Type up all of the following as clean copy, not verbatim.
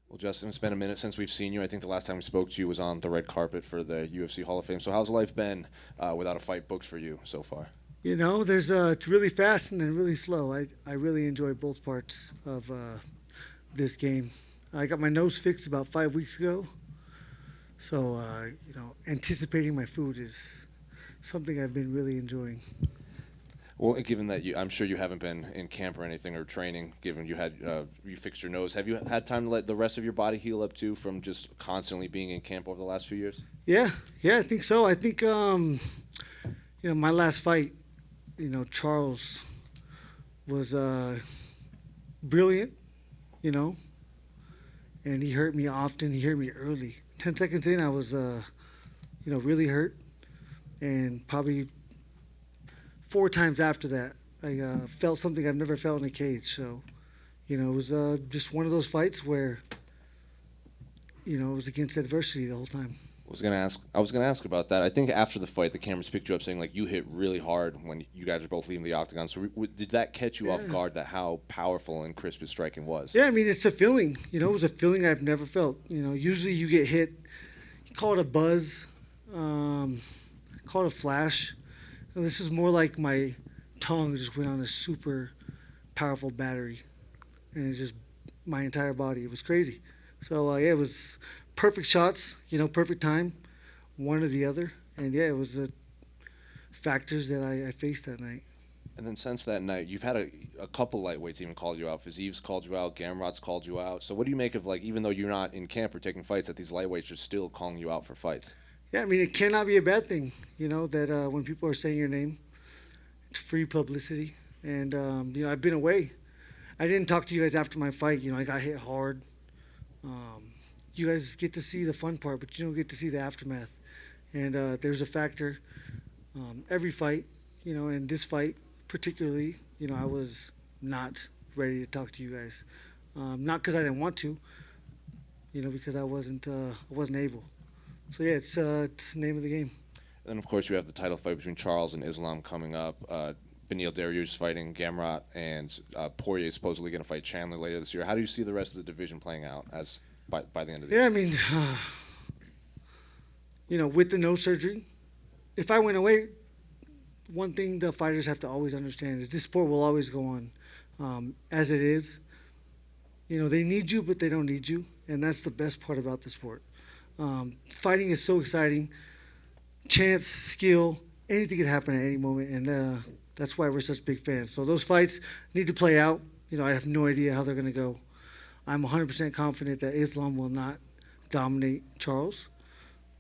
Well, Justin, it's been a minute since we've seen you. I think the last time we spoke to you was on the red carpet for the UFC Hall of Fame. So, how's life been without a fight booked for you so far? There's it's really fast and then really slow. I really enjoy both parts of this game. I got my nose fixed about 5 weeks ago, so anticipating my food is something I've been really enjoying. Well, given that I'm sure you haven't been in camp or anything or training, given you fixed your nose, have you had time to let the rest of your body heal up too from just constantly being in camp over the last few years? Yeah, yeah, I think so. I think my last fight, Charles was brilliant, you know, and he hurt me often. He hurt me early. 10 seconds in, I was really hurt, and probably four times after that, I felt something I've never felt in a cage. So, it was just one of those fights where, it was against adversity the whole time. I was gonna ask about that. I think after the fight, the cameras picked you up saying like you hit really hard when you guys were both leaving the octagon. So did that catch you off Yeah. guard that how powerful and crisp his striking was? Yeah, I mean, it's a feeling. It was a feeling I've never felt. Usually you get hit, you call it a buzz, um, call it a flash. And this is more like my tongue just went on a super powerful battery, and it just my entire body. It was crazy. So yeah, it was perfect shots. Perfect time, one or the other, and yeah, it was the factors that I faced that night. And then since that night, you've had a couple lightweights even called you out. Fiziv's called you out. Gamrot's called you out. So what do you make of like even though you're not in camp or taking fights, that these lightweights are still calling you out for fights? Yeah, I mean, it cannot be a bad thing. That when people are saying your name, it's free publicity. And I've been away. I didn't talk to you guys after my fight. I got hit hard. You guys get to see the fun part, but you don't get to see the aftermath. And there's a factor. Every fight, and this fight particularly, I was not ready to talk to you guys. Not because I didn't want to, because I wasn't able. So yeah, it's the name of the game. And then of course you have the title fight between Charles and Islam coming up. Beneil Dariush fighting Gamrot, and Poirier is supposedly going to fight Chandler later this year. How do you see the rest of the division playing out as by the end of the Yeah, year? I mean, with the nose surgery, if I went away, one thing the fighters have to always understand is this sport will always go on as it is. They need you, but they don't need you, and that's the best part about the sport. Fighting is so exciting. Chance, skill, anything could happen at any moment, and that's why we're such big fans. So those fights need to play out. I have no idea how they're going to go. I'm 100% confident that Islam will not dominate Charles,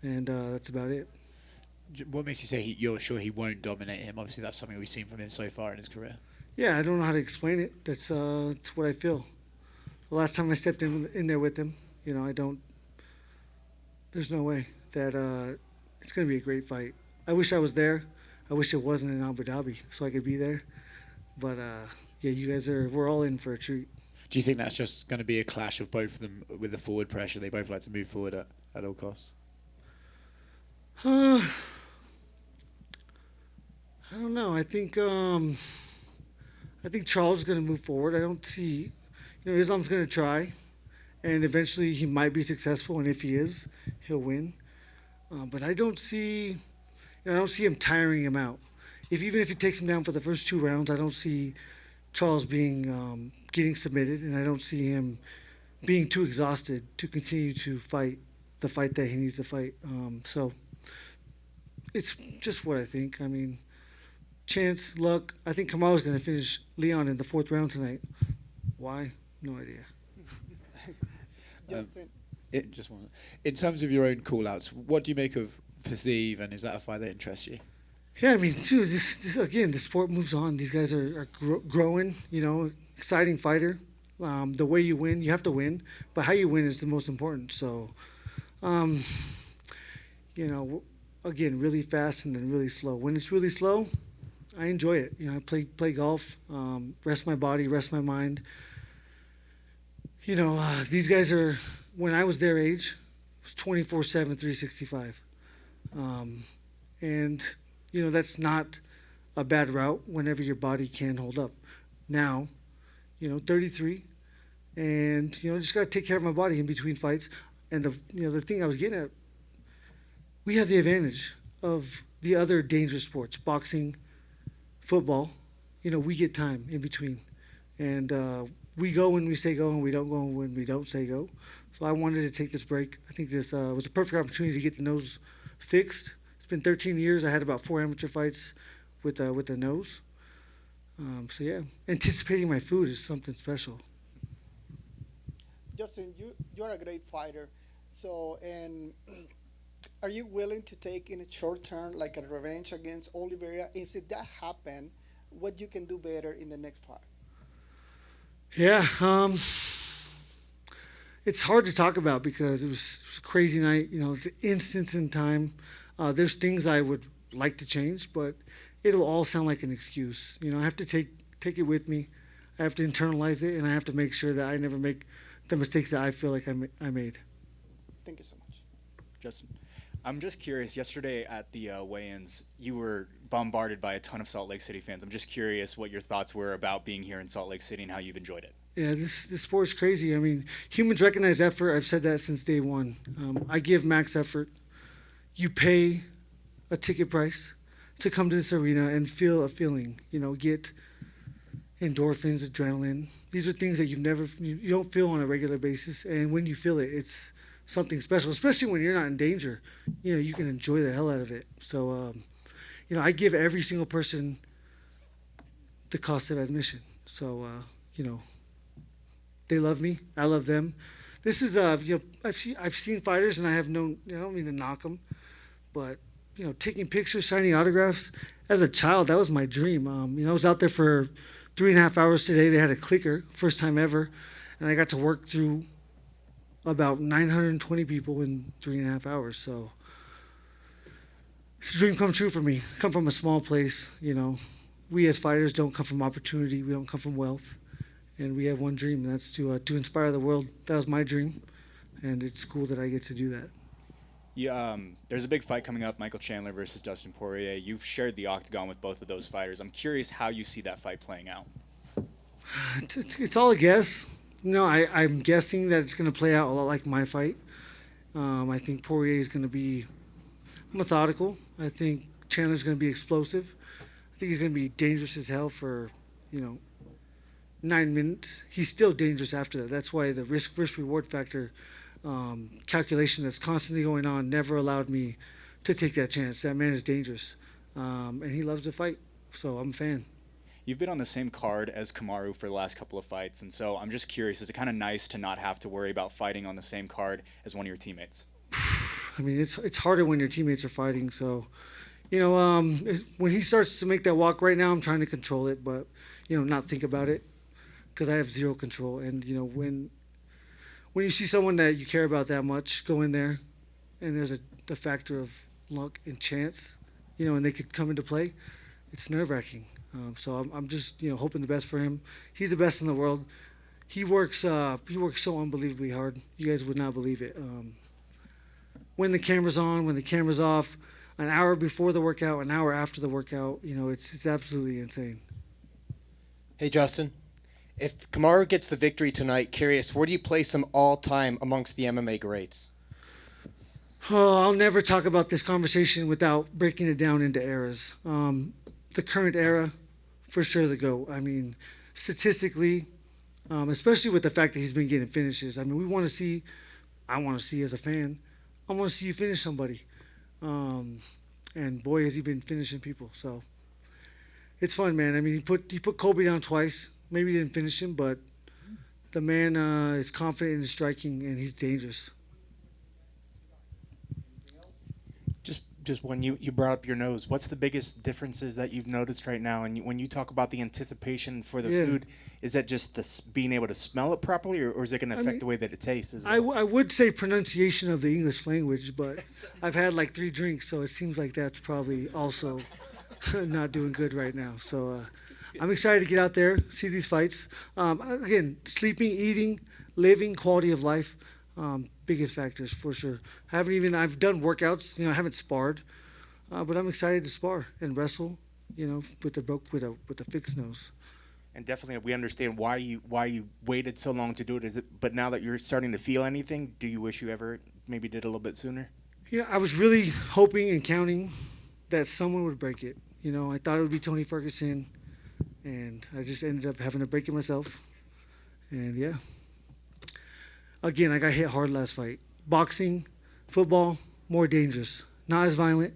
and that's about it. What makes you say you're sure he won't dominate him? Obviously, that's something we've seen from him so far in his career. Yeah, I don't know how to explain it. That's what I feel. The last time I stepped in there with him, I don't. There's no way that it's going to be a great fight. I wish I was there. I wish it wasn't in Abu Dhabi so I could be there. But yeah, we're all in for a treat. Do you think that's just going to be a clash of both of them with the forward pressure? They both like to move forward at all costs. Uh, I don't know. I think Charles is going to move forward. I don't see, Islam's going to try, and eventually he might be successful. And if he is, he'll win. But I don't see him tiring him out. Even if he takes him down for the first 2 rounds, I don't see Charles being getting submitted, and I don't see him being too exhausted to continue to fight the fight that he needs to fight. So it's just what I think. I mean, chance, luck. I think Kamaru's going to finish Leon in the fourth round tonight. Why? No idea. Justin, just one. In terms of your own call-outs, what do you make of Fazeev, and is that a fight that interests you? Yeah, I mean, dude, this again, the sport moves on. These guys are growing. Exciting fighter. The way you win, you have to win, but how you win is the most important. So, um, again, really fast and then really slow. When it's really slow, I enjoy it. I play golf, rest my body, rest my mind. These guys are, when I was their age, it was 24/7, 365. And, that's not a bad route whenever your body can hold up. Now, 33, and just gotta take care of my body in between fights. And the thing I was getting at, we have the advantage of the other dangerous sports, boxing, football. We get time in between, and we go when we say go, and we don't go when we don't say go. So I wanted to take this break. I think this was a perfect opportunity to get the nose fixed. It's been 13 years. I had about 4 amateur fights with the nose. So yeah, anticipating my food is something special. Justin, you're a great fighter. So, and are you willing to take in a short term like a revenge against Oliveira? If that happen, what you can do better in the next fight? Yeah, it's hard to talk about because it was a crazy night. It's an instance in time. There's things I would like to change, but it'll all sound like an excuse. I have to take it with me. I have to internalize it, and I have to make sure that I never make the mistakes that I feel like I made. Thank you so much. Justin, I'm just curious. Yesterday at the weigh-ins, you were bombarded by a ton of Salt Lake City fans. I'm just curious what your thoughts were about being here in Salt Lake City and how you've enjoyed it. Yeah, this sport is crazy. I mean, humans recognize effort. I've said that since day one. I give max effort. You pay a ticket price to come to this arena and feel a feeling. Get endorphins, adrenaline. These are things that you don't feel on a regular basis, and when you feel it, it's something special. Especially when you're not in danger, you can enjoy the hell out of it. So, I give every single person the cost of admission. So, they love me. I love them. This is I've seen fighters, and I have known. I don't mean to knock them, but taking pictures, signing autographs. As a child, that was my dream. I was out there for 3.5 hours today. They had a clicker, first time ever, and I got to work through about 920 people in 3.5 hours. So it's a dream come true for me. I come from a small place. We as fighters don't come from opportunity. We don't come from wealth. And we have one dream, and that's to inspire the world. That was my dream, and it's cool that I get to do that. Yeah, there's a big fight coming up, Michael Chandler versus Dustin Poirier. You've shared the octagon with both of those fighters. I'm curious how you see that fight playing out. It's all a guess. No, I'm guessing that it's going to play out a lot like my fight. I think Poirier is going to be methodical. I think Chandler's going to be explosive. I think he's going to be dangerous as hell for, 9 minutes. He's still dangerous after that. That's why the risk versus reward factor calculation that's constantly going on never allowed me to take that chance. That man is dangerous, and he loves to fight. So I'm a fan. You've been on the same card as Kamaru for the last couple of fights, and so I'm just curious, is it kind of nice to not have to worry about fighting on the same card as one of your teammates? I mean, it's harder when your teammates are fighting. So, when he starts to make that walk right now, I'm trying to control it, but, not think about it because I have zero control. And, when you see someone that you care about that much go in there and there's the factor of luck and chance, and they could come into play, it's nerve-wracking. So I'm just hoping the best for him. He's the best in the world. He works so unbelievably hard. You guys would not believe it. When the camera's on, when the camera's off, an hour before the workout, an hour after the workout, it's absolutely insane. Hey, Justin. If Kamaru gets the victory tonight, curious, where do you place him all time amongst the MMA greats? Oh, I'll never talk about this conversation without breaking it down into eras. The current era, for sure the GOAT. I mean, statistically, especially with the fact that he's been getting finishes. I mean, I want to see as a fan, I want to see you finish somebody. And boy, has he been finishing people. So it's fun, man. I mean, he put Kobe down twice. Maybe he didn't finish him, but the man is confident in his striking, and he's dangerous. Just when you brought up your nose, what's the biggest differences that you've noticed right now? And when you talk about the anticipation for the food, is that just being able to smell it properly, or is it going to affect the way that it tastes as well? I would say pronunciation of the English language, but I've had like 3 drinks, so it seems like that's probably also not doing good right now. So I'm excited to get out there, see these fights. Again, sleeping, eating, living, quality of life. Biggest factors for sure. I've done workouts, I haven't sparred, but I'm excited to spar and wrestle, with a fixed nose. And definitely, we understand why you waited so long to do it. Is it? But now that you're starting to feel anything, do you wish you ever maybe did a little bit sooner? You know, I was really hoping and counting that someone would break it. You know, I thought it would be Tony Ferguson, and I just ended up having to break it myself. And yeah, again, I got hit hard last fight. Boxing, football, more dangerous. Not as violent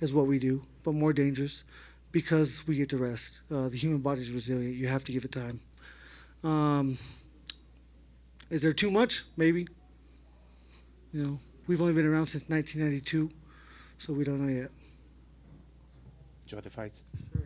as what we do, but more dangerous because we get to rest. The human body is resilient. You have to give it time. Is there too much? Maybe. You know, we've only been around since 1992, so we don't know yet. Enjoy the fights. Sure.